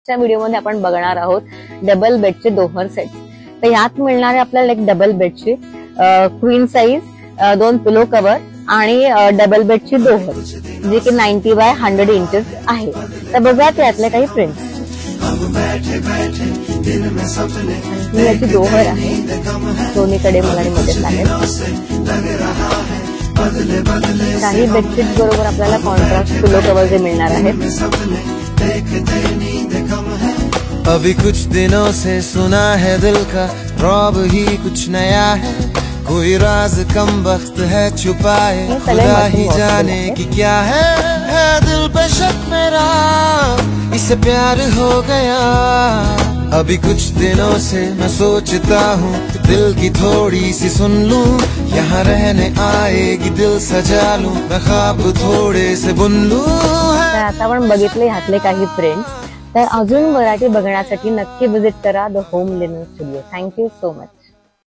च्या व्हिडिओमध्ये आपण बघणार आहोत डबल बेडचे दोहर सेट्स। तर यात मिळणारे आपल्याला एक डबल बेडची क्वीन साइज, 2 पिलो कव्हर आणि डबल बेडची दोहर जी की 90 बाय 100 इंचेस आहे। तर बघा त्यातले काही प्रिंट्स। याची दोहर आहे, दोन्हीकडे मला मदत लागेल। काही बेडशीट बरोबर आपल्याला कॉन्ट्रास्ट पिलो कव्हर जे मिळणार आहेत। अभी कुछ दिनों से सुना है दिल का रौब ही कुछ नया है, कोई राज कम वक्त है छुपाए खुदा ही जाने की क्या है दिल पे शक मेरा इसे प्यार हो गया। अभी कुछ दिनों से मैं सोचता हूँ दिल की थोड़ी सी सुन लूं, यहाँ रहने आएगी दिल सजा लूं मैं ख्वाब थोड़े से बुन लूं। आता आपण बघितले ह्यातले काही प्रिंट्स। तर अजून व्हरायटी बघण्यासाठी नक्की विजिट करा the home linen studio. Thank you so much.